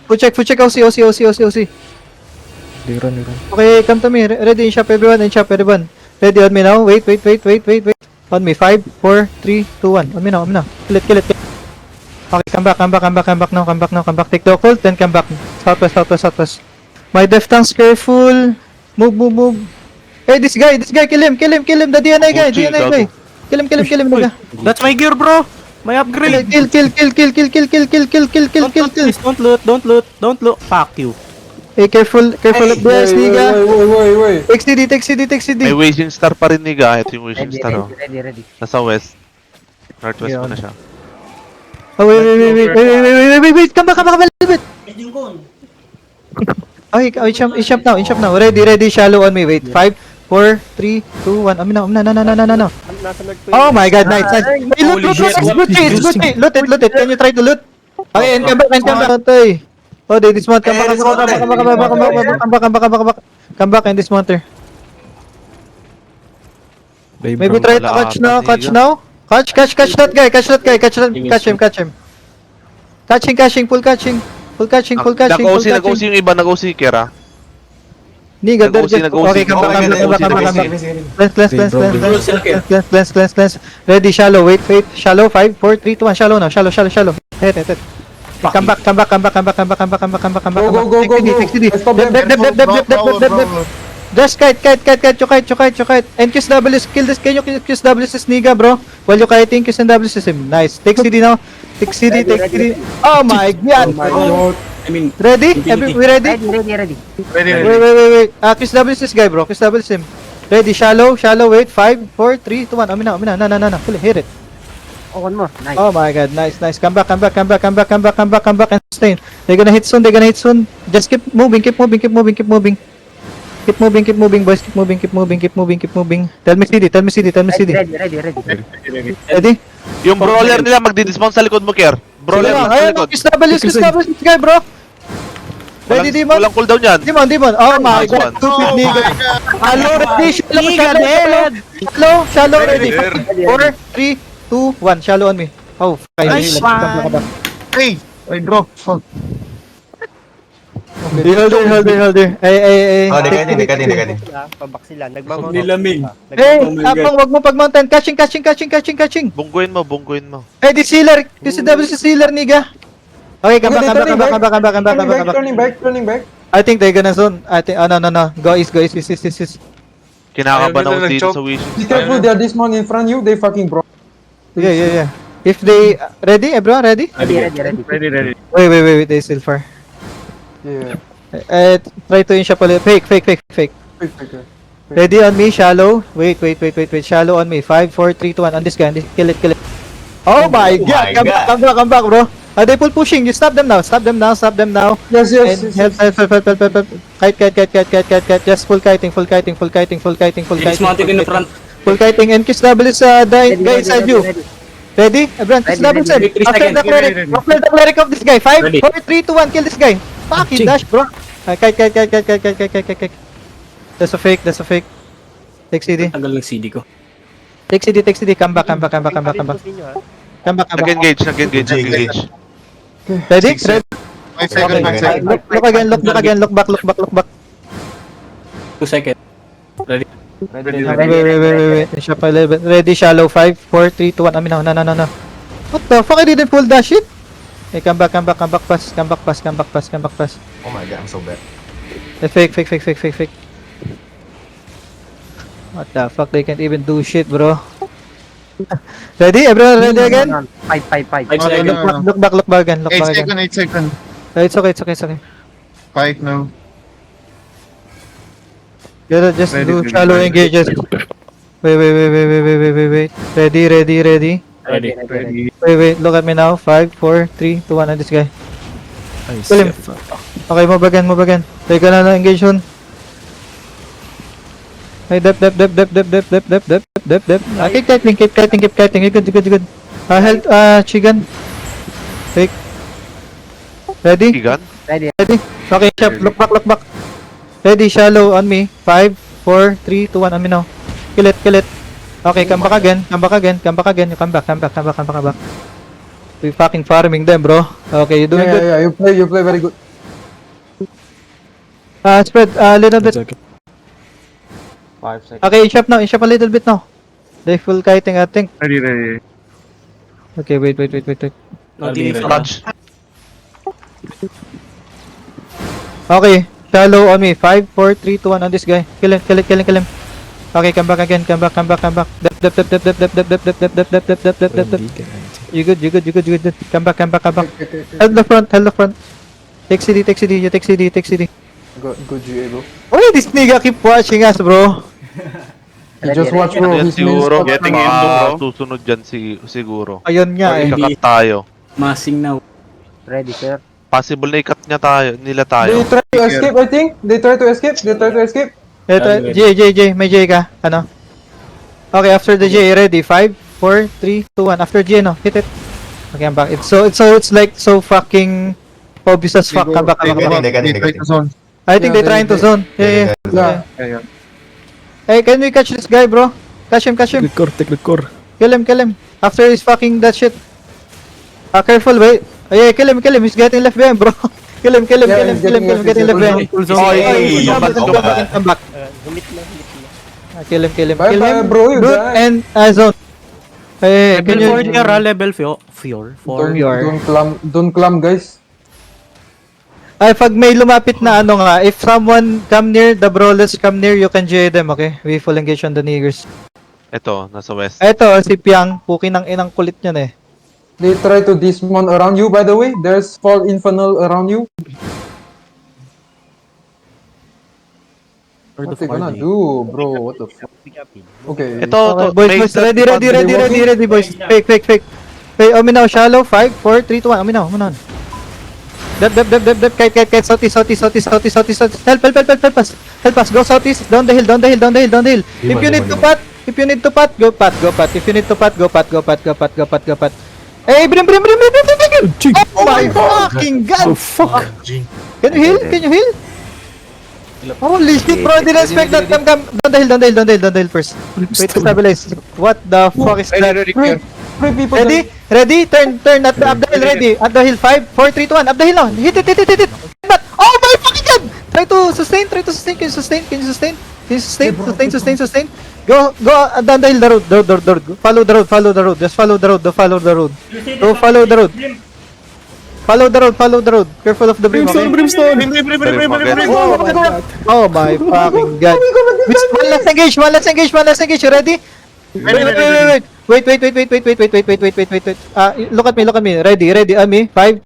Food check, OC. Liran. Okay, come to me. Ready, in shop, everyone. Ready on me now. Wait. On me, 5, 4, 3, 2, 1. On me now. Kill it. Okay, come back now. Take the occult, then come back. Southwest. My death tanks, careful. Move. Hey, this guy, kill him. The DNI guy. Kill him, nigga. That's my gear, bro. My upgrade. Kill. Please, don't loot. Fuck you. Hey, careful of this, nigga. Wait. Take CD. May waging star pa rin niga. Ito yung waging star oh. Ready. Nasa west. Northwest pa na siya. Oh, wait. Come back a little bit. Okay, in-shop now. Ready, shallow on me. Wait, 5, 4, 3, 2, 1. No. Oh my god, nice. Loot. Loot it. Can you try to loot? Okay, and come back. Toy. Oh, they dismount. Come back and dismount her. Maybe try to catch now. Catch that guy. Catch him. Full catching. Nag-OC yung iba. Nag-OC, Kera. Nigga, Nag-OC. Okay, come back. Cleanse. Ready, shallow. Wait. Shallow, 5, 4, 3, 2, 1. Shallow now. Shallow. Hit. Come back. Go. Take CD. Dep. Just kite. NQSW, kill this. Can you QSW this nigga, bro? While you kiting, QSW him. Nice. Take CD now. Take CD. Oh my god. Ready? We ready? Ready. Wait. QSW this guy, bro. QSW him. Ready, shallow. Wait, 5, 4, 3, 2, 1. Amina. No. Hit it. Oh, one more. Nice. Oh my god, nice. Come back and sustain. They're gonna hit soon. Just keep moving, boys. Keep moving. Tell me CD. Ready? Yung brawler nila magdi-dismount sa likod mo, Ker. Brawler sa likod. QSW this guy, bro. Ready, Demon? Walang cooldown yan. Demon. Oh my Nice god, one. stupid nigga. Hello, ready. Shallow, ready. 4, 3, 2, 1. Shallow on me. Oh, fine. Nice one. Hey, bro. Hold there. Hey. Dekadin. Pabak sila. Nagmamount. Nilamig. Hey, Apong, wag mo pag-mountain. Catching. Bungguin mo. Hey, this healer. This is the healer, nigga. Okay, come back. Turning back. I think they're gonna zone. I think, no. Go east. Kinakaban ako dito sa wishes. Be careful, they're this one in front of you, they fucking bro. Yeah. If they, ready, everyone, ready? Ready. Wait, they still far. Yeah. Try to in-shop a little. Fake. Ready on me, shallow. Wait. Shallow on me. 5, 4, 3, 2, 1. On this guy. Kill it. Oh my god. Come back, bro. They pushing. You stop them now. Yes. And help. Kite. Just full kiting. Dismounted in the front. Full kiting. And QSW is guy inside you. Ready? Everyone, QSW side. After the cleric of this guy. 5, 4, 3, 2, 1. Kill this guy. Fucking dash, bro. Kite. That's a fake. Take CD. Tagal ng CD ko. Take CD. Come back. Nag-engage. Ready? 5 seconds. Look again. Look back. 2 seconds. Ready. Wait. Shop 11. Ready, shallow. 5, 4, 3, 2, 1. No. What the fuck? I didn't pull that shit. Hey, come back, pass. Oh my god, I'm so bad. Fake. What the fuck? They can't even do shit, bro. Ready? Everyone ready again? 5. Look back again. 8 seconds. It's okay. 5 now. Just do shallow engages. Wait. Ready. Wait. Look at me now. 5, 4, 3, 2, 1. And this guy. Kill him. Okay, move again. They're gonna engage soon. Hey, dep. Keep kiting. You're good. Help, Chigan. Take. Ready? Kigan? Ready. Okay, shop. Look back. Ready, shallow on me. 5, 4, 3, 2, 1. On me now. Kill it. Okay, come back again. You come back. We fucking farming them, bro. Okay, you doing good. Yeah, you play very good. Spread a little bit. 5 seconds. Okay, in shop now. In shop a little bit now. They full kiting, I think. Ready. Okay, wait. No, di Touch. Okay, shallow on me. 5, 4, 3, 2, 1 on this guy. Kill him. Okay, come back again. Come back. Dep. You good. Come back. Hold the front. Take CD. You take CD. Good GA, bro. Why this nigga keep watching us, bro? Just watch, bro. Yan His main siguro, spot. getting into bro. Susunod dyan siguro. Ayun nga eh. Ikakat tayo. Masing now. Ready, sir. Possible na ikat nila They tayo. try to escape, I think. They try to escape. Ito, J, may J ka. Ano? Okay, after the J, ready? 5, 4, 3, 2, 1. After J, no? Hit it. Okay, I'm back. It's like so fucking obvious as fuck. Come back. I think they trying to zone. Yeah. Yeah. Hey, can we catch this guy, bro? Catch him. Take the core. Kill him. After he's fucking that shit. Careful, wait. Oh, yeah, kill him. He's getting left behind, bro. Kill him. Getting left behind. Come back. Humit lang. Kill him. Bye, bro, you Root die. and zone. Hey, can you... level 4. Don't climb, guys. Ay, pag may lumapit na ano nga, if someone come near, the brawlers come near, you can GA them, okay? We full engage on the niggers. Ito, nasa west. Eto, si Piang, pukin ng inang kulit niyan eh. They try to dismount around you, by the way. There's fall infernal around you. What they gonna do, bro? What the fuck? Okay. Ito, Okay, boys, ready, boys. Fake. Wait, Ominaw, shallow, 5, 4, 3, 2, 1, Ominaw. Dep, kite, southeast. Help us, go southeast, down the hill. If you need to pat, go pat. If you need to pat, go pat. Hey, brim. Oh my fucking god! Fuck. Can you heal? Holy shit, bro, I didn't expect that. Come. Down the hill first. Wait to stabilize. What the fuck is that? Three people. Ready? Turn at the hill, ready. At the hill, 5, 4, 3, 2, 1. Up the hill now. Hit it. But, oh my fucking god! Try to sustain. Can you sustain? Sustain. Go down the hill, the road. Follow the road. Just follow the road. Go follow the road. Follow the road. Careful of the brim, okay? Brimstone. Oh my fucking god. One last engage. You ready? Wait. Look at me. Ready. On me. 5,